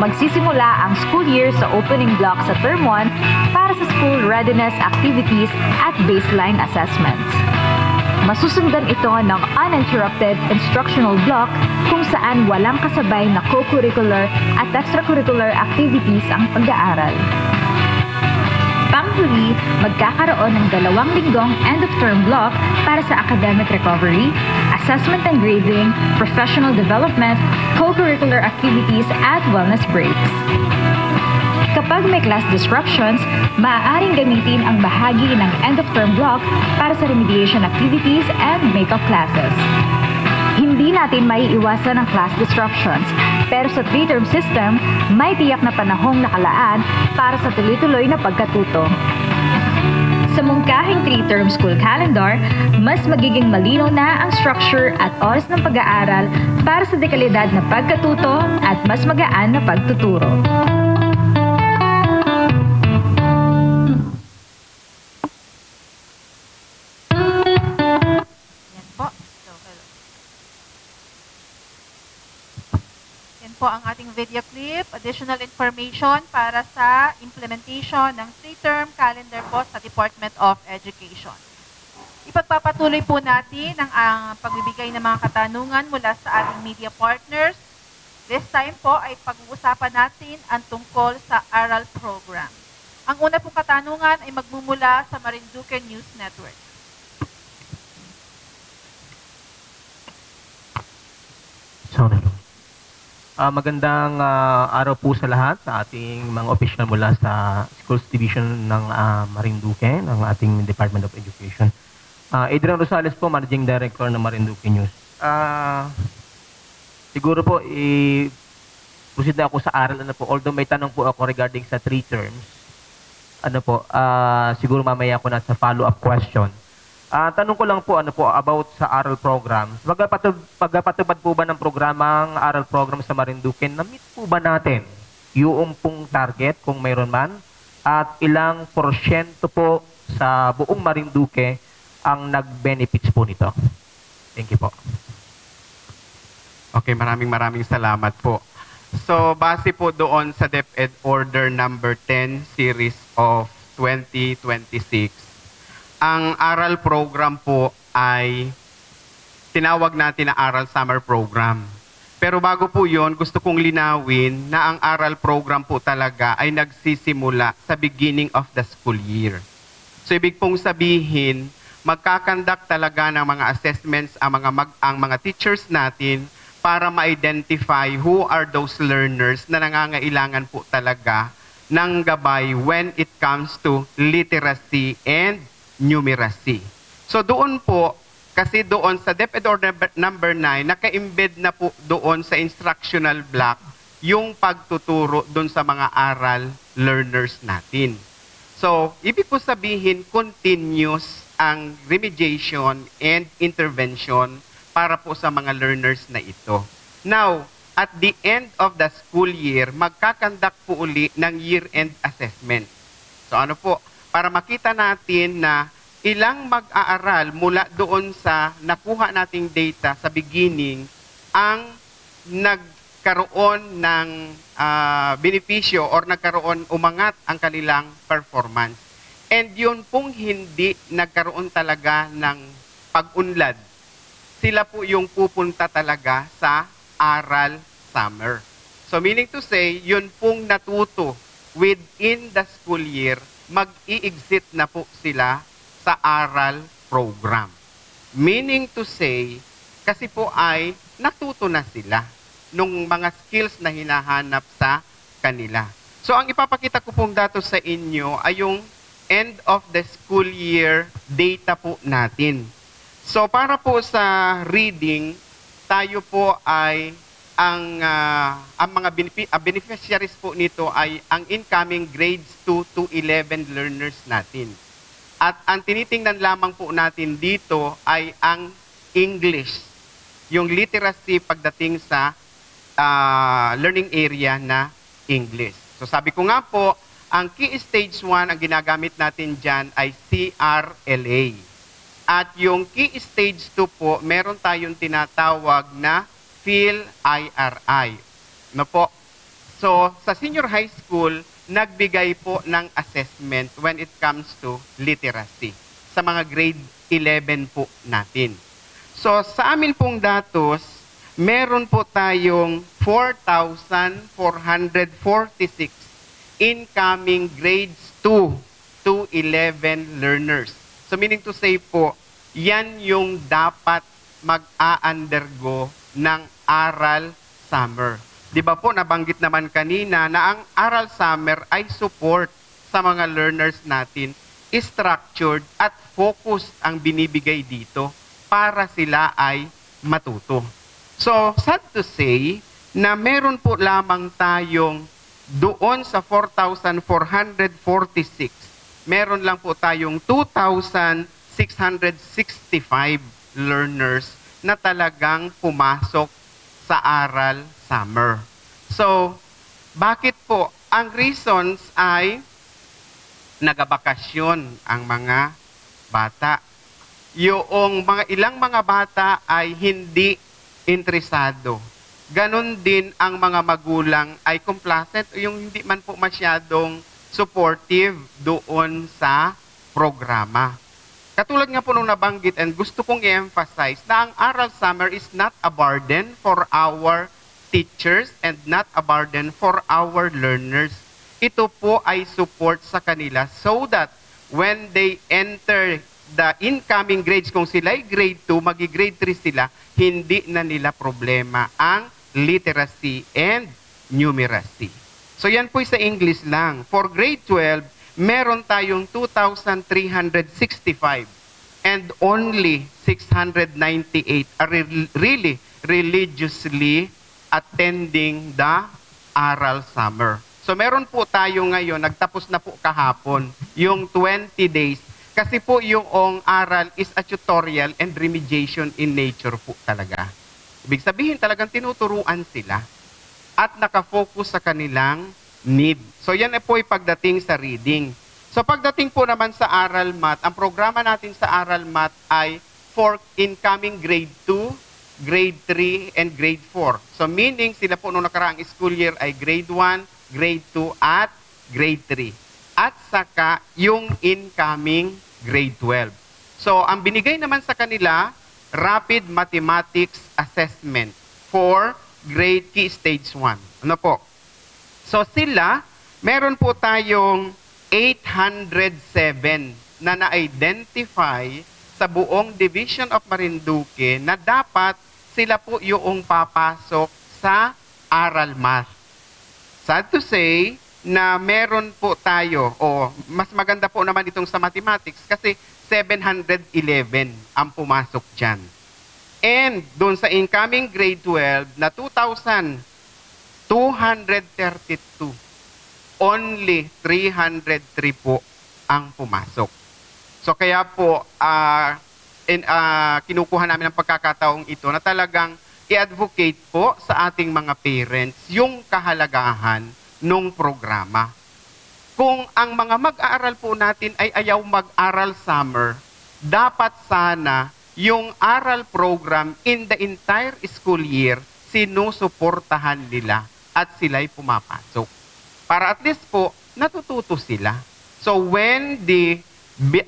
Magsisimula ang school year sa opening block sa Term 1 para sa school readiness activities at baseline assessments. Masusundan ito ng uninterrupted instructional block kung saan walang kasabay na co-curricular at extracurricular activities ang pag-aaral. Panghuli, magkakaroon ng 2 linggong end-of-term block para sa academic recovery, assessment and grading, professional development, co-curricular activities, at wellness breaks. Kapag may class disruptions, maaaring gamitin ang bahagi ng end-of-term block para sa remediation activities and make-up classes. Hindi na natin maiiwasan ang class disruptions. Pero sa 3-term system, may tiyak na panahong nakalaan para sa tuloy-tuloy na pagkatuto. Sa mungkahing 3-term school calendar, mas magiging malinaw na ang structure at oras ng pag-aaral para sa dekalidad na pagkatuto at mas magaan na pagtuturo. Yan po. Yan po ang ating video clip. Additional information para sa implementation ng 3-term calendar po sa Department of Education. Ipagpapatuloy po natin ang pagbibigay ng mga katanungan mula sa ating media partners. This time po ay pag-uusapan natin ang tungkol sa ARAL program. Ang una pong katanungan ay magmumula sa Marinduque News Network. Sorry. Magandang araw po sa lahat sa ating mga official mula sa Schools Division ng Marinduque, ng ating Department of Education. Adrian Rosales po, Managing Director ng Marinduque News. Siguro po, proceed na ako sa aral. Although may tanong po ako regarding sa 3 terms, siguro mamaya ako na sa follow-up question. Tanong ko lang po about sa ARAL program. Pagpatubad po ba ng programang ARAL program sa Marinduque, na-meet po ba natin yung pong target kung mayroon man? At ilang porsyento po sa buong Marinduque ang nag-benefits po nito? Thank you po. Okay, maraming salamat po. So, base po doon sa DepEd Order number 10 series of 2026, ang ARAL program po ay tinawag natin na ARAL Summer Program. Pero bago po yon, gusto kong linawin na ang ARAL program po talaga ay nagsisimula sa beginning of the school year. So, ibig pong sabihin, magkakandak talaga ng mga assessments ang mga teachers natin para ma-identify who are those learners na nangangailangan po talaga ng gabay when it comes to literacy and numeracy. So doon po, kasi doon sa DepEd Order number 9, naka-embed na po doon sa instructional block yung pagtuturo doon sa mga ARAL learners natin. So, ibig po sabihin, continuous ang remediation and intervention para po sa mga learners na ito. Now, at the end of the school year, magkakandak po uli ng year-end assessment. So ano po, para makita natin na ilang mag-aaral mula doon sa nakuha nating data sa beginning ang nagkaroon ng benepisyo or nagkaroon umangat ang kanilang performance. And yun pong hindi nagkaroon talaga ng pag-unlad, sila po yung pupunta talaga sa ARAL Summer. So meaning to say, yun pong natuto within the school year, mag-i-exit na po sila sa ARAL program. Meaning to say, kasi po ay natuto na sila nung mga skills na hinahanap sa kanila. So ang ipapakita ko pong datos sa inyo ay yung end of the school year data po natin. So para po sa reading, tayo po ay ang mga beneficiaries po nito ay ang incoming grades 2 to 11 learners natin. At ang tinitingnan lamang po natin dito ay ang English, yung literacy pagdating sa learning area na English. So sabi ko nga po, ang key stage 1 ang ginagamit natin dyan ay CRLA. At yung key stage 2 po, meron tayong tinatawag na PhilIRI. No po? So, sa senior high school, nagbigay po ng assessment when it comes to literacy sa mga grade 11 po natin. So, sa amin pong datos, meron po tayong 4,446 incoming grades 2 to 11 learners. So meaning to say po, yan yung dapat mag-a-undergo ng ARAL Summer. Di ba po, nabanggit naman kanina na ang ARAL Summer ay support sa mga learners natin, structured at focused ang binibigay dito para sila ay matuto. So, sad to say na meron po lamang tayong doon sa 4,446, meron lang po tayong 2,665 learners na talagang pumasok sa aral summer. So, bakit po? Ang reasons ay nagabakasyon ang mga bata. Yung ilang mga bata ay hindi interesado. Ganon din ang mga magulang ay complacent o yung hindi man po masyadong supportive doon sa programa. Katulad nga po nung nabanggit and gusto kong i-emphasize na ang Aral Summer is not a burden for our teachers and not a burden for our learners. Ito po ay support sa kanila so that when they enter the incoming grades, kung sila ay grade 2, magi-grade 3 sila, hindi na nila problema ang literacy and numeracy. So yan po sa English lang. For grade 12, meron tayong 2,365 and only 698 are really religiously attending the Aral Summer. So meron po tayo ngayon, nagtapos na po kahapon, yung 20 days. Kasi po yung aral is a tutorial and remediation in nature po talaga. Ibig sabihin talagang tinuturuan sila at nakafocus sa kanilang need. So yan po ay pagdating sa reading. So pagdating po naman sa Aral Math, ang programa natin sa Aral Math ay for incoming grade 2, grade 3, and grade 4. So meaning sila po nung nakaraang school year ay grade 1, grade 2, at grade 3. At saka yung incoming grade 12. So ang binigay naman sa kanila, Rapid Mathematics Assessment for grade key stage 1. Ano po? So sila, meron po tayong 807 na na-identify sa buong Division of Marinduque na dapat sila po yung papasok sa Aral Math. Sad to say na meron po tayo, mas maganda po naman itong sa mathematics kasi 711 ang pumasok dyan. And doon sa incoming grade 12 na 2,232, only 303 po ang pumasok. So kaya po, kinukuha namin ang pagkakataong ito na talagang i-advocate po sa ating mga parents yung kahalagahan ng programa. Kung ang mga mag-aaral po natin ay ayaw mag-aral summer, dapat sana yung aral program in the entire school year, sinusuportahan nila at sila'y pumapasok. Para at least po, natututo sila. So when the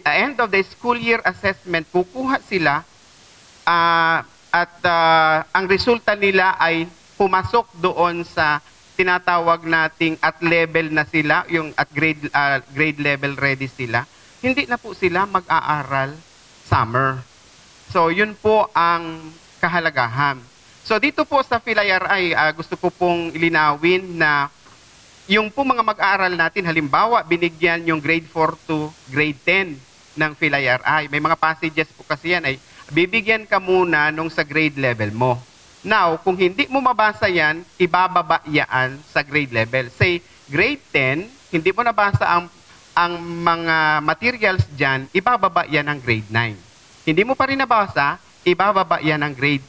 end of the school year assessment, kukuha sila at ang resulta nila ay pumasok doon sa tinatawag nating at level na sila, yung at grade level ready sila, hindi na po sila mag-aaral summer. So yun po ang kahalagahan. So dito po sa PhilIRI, gusto ko pong ilinawin na yung po mga mag-aaral natin, halimbawa, binigyan yung grade 4 to grade 10 ng PhilIRI. May mga passages po kasi yan ay bibigyan ka muna nung sa grade level mo. Now, kung hindi mo mabasa yan, ibababa yan sa grade level. Say, grade 10, hindi mo nabasa ang mga materials dyan, ibababa yan ng grade 9. Hindi mo pa rin nabasa, ibababa yan ng grade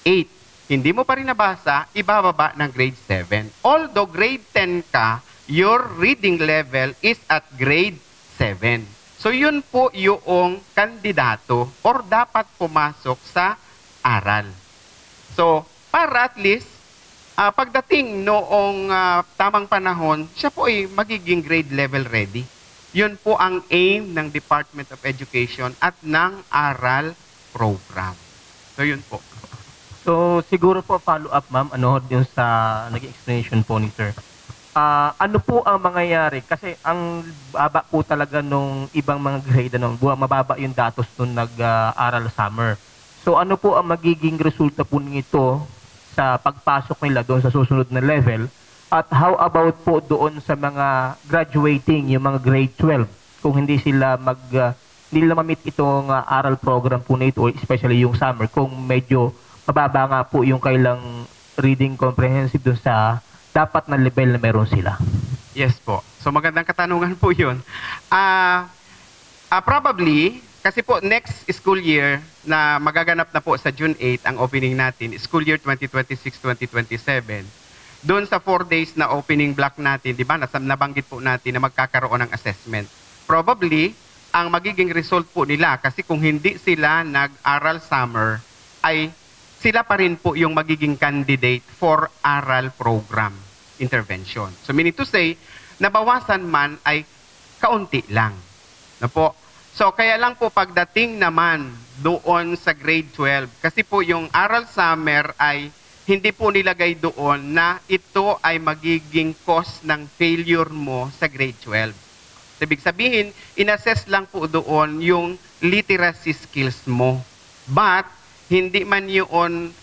8. Hindi mo pa rin nabasa, ibababa ng grade 7. Although grade 10 ka, your reading level is at grade 7. So yun po yung kandidato or dapat pumasok sa aral. So para at least pagdating noong tamang panahon, siya po ay magiging grade level ready. Yun po ang aim ng Department of Education at ng aral program. So yun po. So, siguro po follow-up, ma'am, yung sa naging explanation po ni sir. Ano po ang mangyayari? Kasi ang baba po talaga nung ibang mga grade, mababa yung datos nung nag-aral summer. So, ano po ang magiging resulta po nito sa pagpasok nila doon sa susunod na level? At how about po doon sa mga graduating, yung mga grade 12? Kung hindi sila hindi nila ma-meet itong aral program po na ito, especially yung summer, kung medyo mababa nga po yung kailang reading comprehensive dun sa dapat na level na meron sila? Yes po. So magandang katanungan po yun. Probably, kasi po next school year na magaganap na po sa June 8 ang opening natin, school year 2026-2027, doon sa 4 days na opening block natin, di ba, nabanggit po natin na magkakaroon ng assessment. Probably, ang magiging result po nila, kasi kung hindi sila nag-aral summer, ay sila pa rin po yung magiging candidate for aral program intervention. So meaning to say, nabawasan man ay kaunti lang. Na po. So kaya lang po pagdating naman doon sa grade 12, kasi po yung aral summer ay hindi po nilagay doon na ito ay magiging cause ng failure mo sa grade 12. Ibig sabihin, inassess lang po doon yung literacy skills mo. But, hindi man yun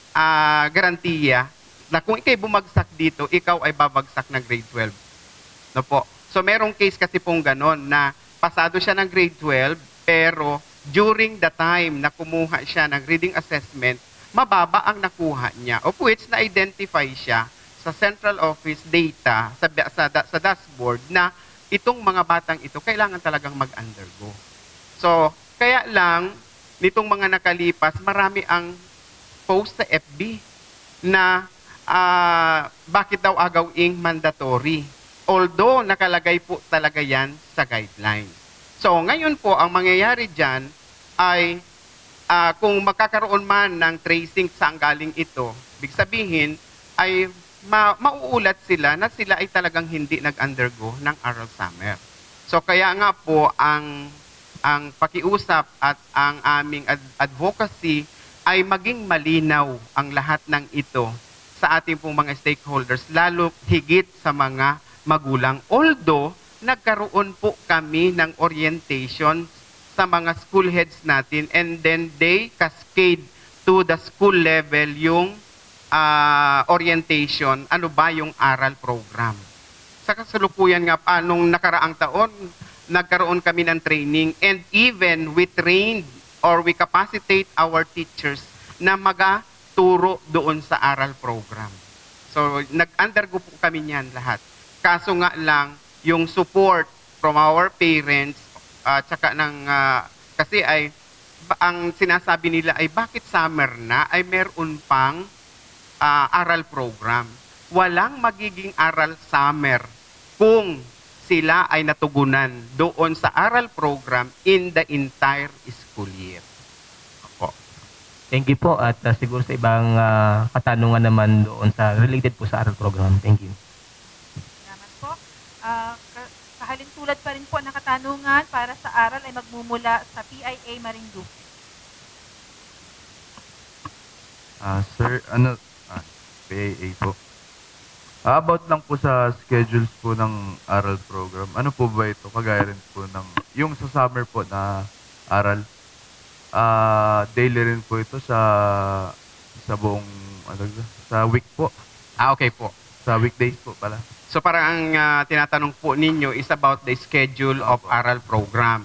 garantiya na kung ikay bumagsak dito, ikaw ay babagsak ng grade 12. No po? So, merong case kasi pong ganon na pasado siya ng grade 12, pero during the time na kumuha siya ng reading assessment, mababa ang nakuha niya, of which na-identify siya sa central office data, sa dashboard, na itong mga batang ito, kailangan talagang mag-undergo. So, kaya lang, nitong mga nakalipas, marami ang post sa FB na bakit daw agawing mandatory. Although, nakalagay po talaga yan sa guidelines. So, ngayon po, ang mangyayari dyan ay kung magkakaroon man ng tracing saan galing ito, big sabihin ay mauulat sila na sila ay talagang hindi nag-undergo ng aral summer. So kaya nga po ang pakiusap at ang aming advocacy ay maging malinaw ang lahat ng ito sa ating pong mga stakeholders, lalo higit sa mga magulang. Although nagkaroon po kami ng orientation sa mga school heads natin, and then they cascade to the school level yung orientation, ano ba yung aral program. Sa kasalukuyan nga pa, nung nakaraang taon, nagkaroon kami ng training, and even we trained or we capacitate our teachers na magaturo doon sa aral program. So, nag-undergo po kami niyan lahat. Kaso nga lang, yung support from our parents, tsaka kasi ay ang sinasabi nila ay bakit summer na ay meron pang aral program. Walang magiging aral summer kung sila ay natugunan doon sa aral program in the entire school year. Opo. Thank you po, at siguro sa ibang katanungan naman doon sa related po sa aral program. Thank you. Salamat po. Kahalin tulad pa rin po ng katanungan para sa aral ay magmumula sa PIA Marinduque. Sir, PIA po. About lang po sa schedules po ng aral program. Ano po ba ito? Kagaya rin po ng, yung sa summer po na aral, daily rin po ito sa buong, sa week po. Okay po. Sa weekdays po pala. So parang ang tinatanong po ninyo is about the schedule of aral program.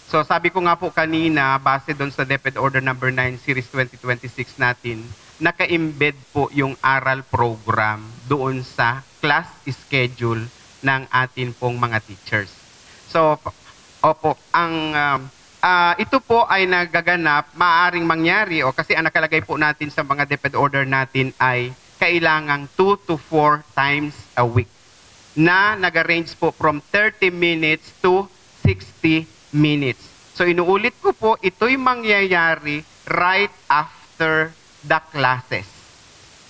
So sabi ko nga po kanina, base doon sa DepEd Order number 9 Series 2026 natin, naka-embed po yung aral program doon sa class schedule ng atin pong mga teachers. So, opo, ito po ay nagaganap, maaaring mangyari, o kasi ang nakalagay po natin sa mga DepEd Order natin ay kailangang 2 to 4 times a week na nag-range po from 30 minutes to 60 minutes. So inuulit ko po, ito'y mangyayari right after the classes.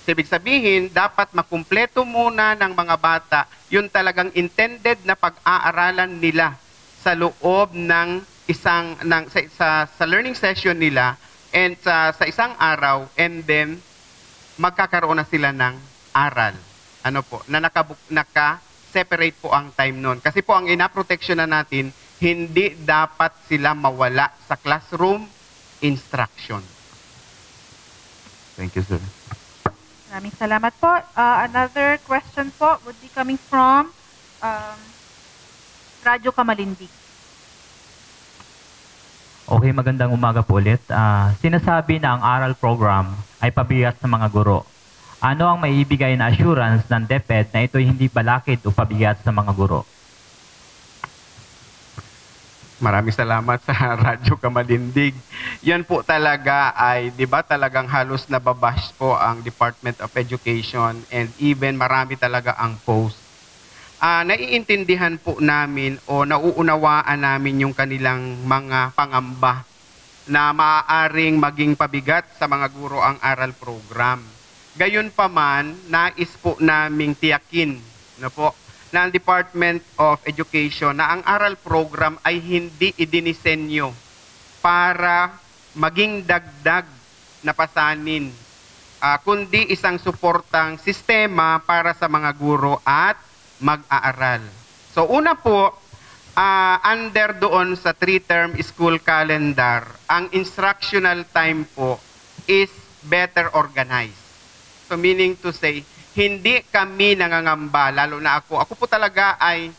So, ibig sabihin, dapat makumpleto muna ng mga bata yung talagang intended na pag-aaralan nila sa loob ng sa learning session nila and sa isang araw, and then magkakaroon na sila ng aral. Ano po, na naka-separate po ang time nun. Kasi po ang ina-protection na natin, hindi dapat sila mawala sa classroom instruction. Thank you, sir. Maraming salamat po. Another question po would be coming from Radyo Kamalindi. Okay, magandang umaga po ulit. Sinasabi na ang aral program ay pabigat sa mga guro. Ano ang maibigay na assurance ng DepEd na ito'y hindi balakid o pabigat sa mga guro? Maraming salamat sa Radyo Kamalindig. Yan po talaga ay, di ba, talagang halos nababash po ang Department of Education and even marami talaga ang post. Naiintindihan po namin o nauunawaan namin yung kanilang mga pangamba na maaaring maging pabigat sa mga guro ang aral program. Gayunpaman, nais po naming tiyakin na po na ang Department of Education na ang aral program ay hindi idinisenyo para maging dagdag na pasanin, kundi isang suportang sistema para sa mga guro at mag-aaral. So una po, under doon sa 3-term school calendar, ang instructional time po is better organized. So meaning to say, hindi kami nangangamba, lalo na ako. Ako po talaga ay,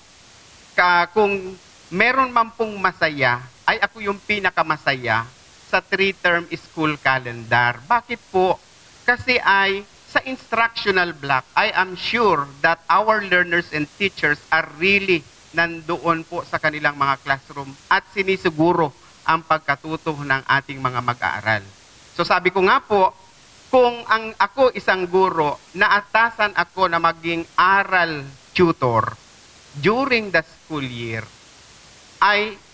kung meron man pong masaya, ay ako yung pinakamasaya sa 3-term school calendar. Bakit po? Kasi ay sa instructional block, I am sure that our learners and teachers are really nandoon po sa kanilang mga classroom at sinisiguro ang pagkatuto ng ating mga mag-aaral. So sabi ko nga po, kung ako isang guro, naatasan ako na maging aral tutor during the school year,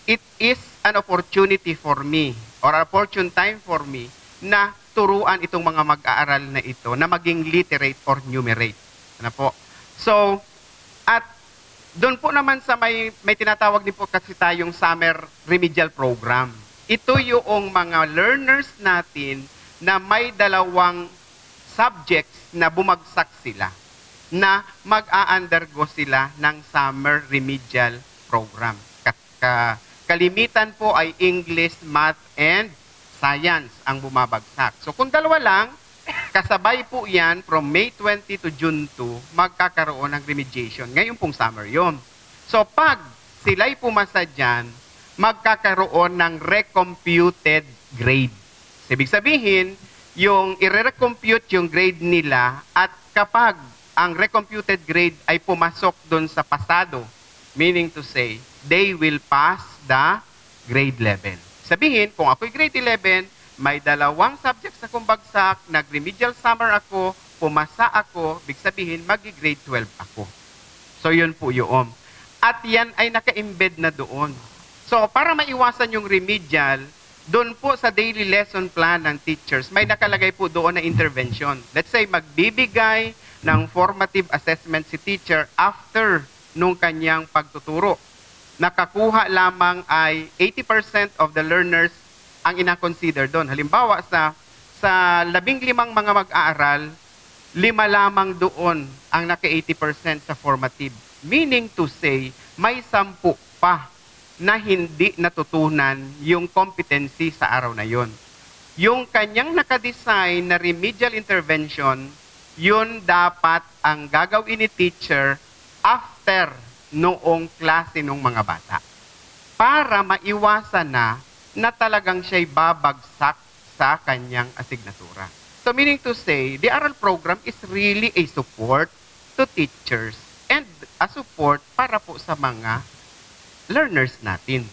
it is an opportunity for me or an opportune time for me na turuan itong mga mag-aaral na ito na maging literate or numerate. Ano po? So, at doon po naman sa may tinatawag din po kasi tayong summer remedial program. Ito yung mga learners natin na may dalawang subjects na bumagsak sila, na mag-a-undergo sila ng summer remedial program. Kalimitan po ay English, Math, and Science ang bumabagsak. So kung dalawa lang, kasabay po yan from May 20 to June 2, magkakaroon ng remediation. Ngayon pong summer yon. So pag sila'y pumasa dyan, magkakaroon ng recomputed grade. Ibig sabihin, yung i-recompute yung grade nila at kapag ang recomputed grade ay pumasok doon sa pasado, meaning to say, they will pass the grade level. Sabihin, kung ako'y grade 11, may dalawang subjects na kumbagsak, nag-remedial summer ako, pumasa ako, ibig sabihin, mag-grade 12 ako. So, yun po yun. At yan ay naka-embed na doon. So, para maiwasan yung remedial, doon po sa daily lesson plan ng teachers, may nakalagay po doon na intervention. Let's say, magbibigay ng formative assessment si teacher after nung kanyang pagtuturo. Nakakuha lamang ay 80% of the learners ang ina-consider doon. Halimbawa, sa 15 mga mag-aaral, 5 lamang doon ang naka-80% sa formative. Meaning to say, may 10 pa na hindi natutunan yung competency sa araw na yon. Yung kanyang nakadesign na remedial intervention, yun dapat ang gagawin ni teacher after noong klase ng mga bata. Para maiwasan na talagang siya'y babagsak sa kanyang asignatura. So meaning to say, the aral program is really a support to teachers and a support para po sa mga learners natin.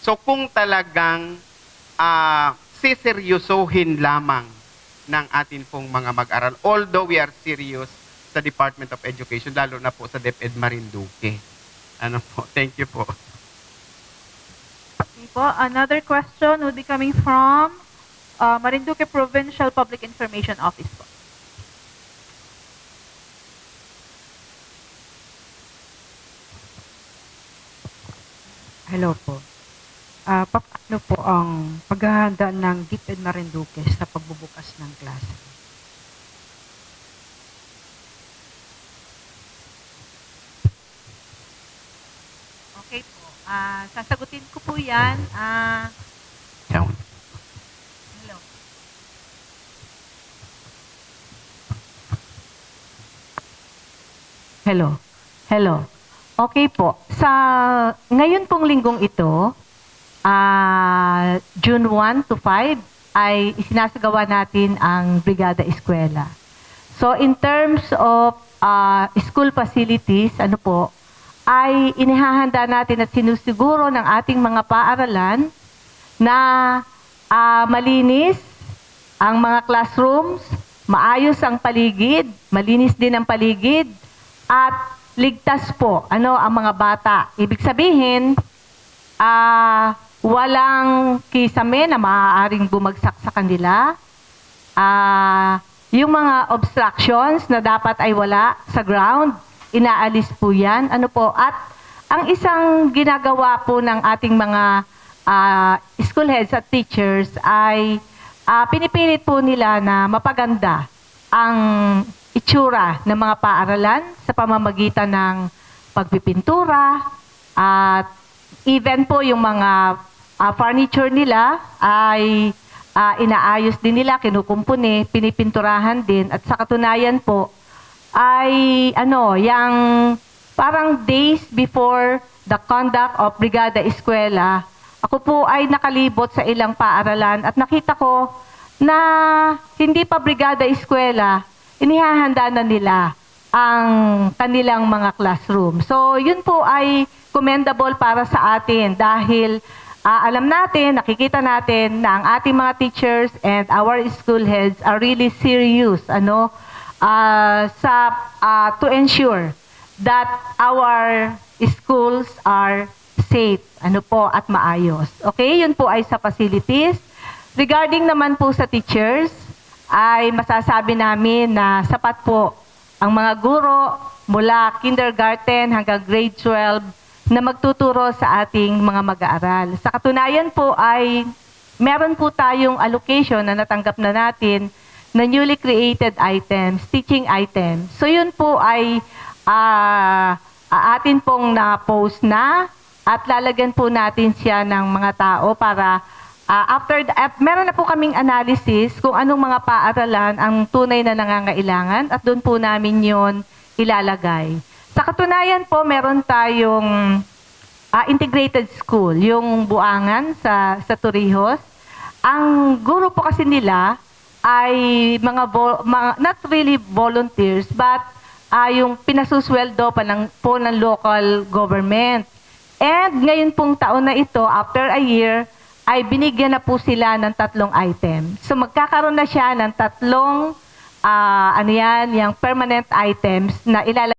So kung talagang siseryosohin lamang ng atin pong mga mag-aral, although we are serious sa Department of Education, lalo na po sa DepEd Marinduque. Ano po? Thank you po. Okay po. Another question will be coming from Marinduque Provincial Public Information Office po. Hello po. Paano po ang paghahanda ng DepEd Marinduque sa pagbubukas ng klase? Okay po. Sasagutin ko po yan. Hello. Hello. Hello. Okay po. Sa ngayon pong linggong ito, June 1 to 5 ay isinasagawa natin ang Brigada Eskwela. So in terms of school facilities, ay inihahanda natin at sinusiguro ng ating mga paaralan na malinis ang mga classrooms, maayos ang paligid, malinis din ang paligid, at ligtas po ang mga bata. Ibig sabihin, walang kisame na maaaring bumagsak sa kanila. Yung mga obstructions na dapat ay wala sa ground, inaalis po yan. At ang isang ginagawa po ng ating mga school heads at teachers ay pinipilit po nila na mapaganda ang itsura ng mga paaralan sa pamamagitan ng pagpipintura at even po yung mga furniture nila ay inaayos din nila, kinukumpuni, pinipinturahan din. At sa katunayan po ay yung parang days before the conduct of Brigada Eskwela, ako po ay nakalibot sa ilang paaralan at nakita ko na hindi pa Brigada Eskwela, inihahanda na nila ang kanilang mga classroom. So yun po ay commendable para sa atin dahil alam natin, nakikita natin na ang ating mga teachers and our school heads are really serious to ensure that our schools are safe at maayos. Okay, yun po ay sa facilities. Regarding naman po sa teachers, ay masasabi namin na sapat po ang mga guro mula kindergarten hanggang grade 12 na magtuturo sa ating mga mag-aaral. Sa katunayan po ay meron po tayong allocation na natanggap na natin na newly created items, teaching items. So yun po ay atin pong na-post na at lalagyan po natin siya ng mga tao para meron na po kaming analysis kung anong mga paaralan ang tunay na nangangailangan at doon po namin yon ilalagay. Sa katunayan po, meron tayong integrated school, yung Buangan sa Torrijos. Ang guro po kasi nila ay mga not really volunteers, but yung pinasusweldo pa po ng local government. And ngayon pong taon na ito, after a year, ay binigyan na po sila ng 3 items. So magkakaroon na siya ng 3 yung permanent items na ilalagay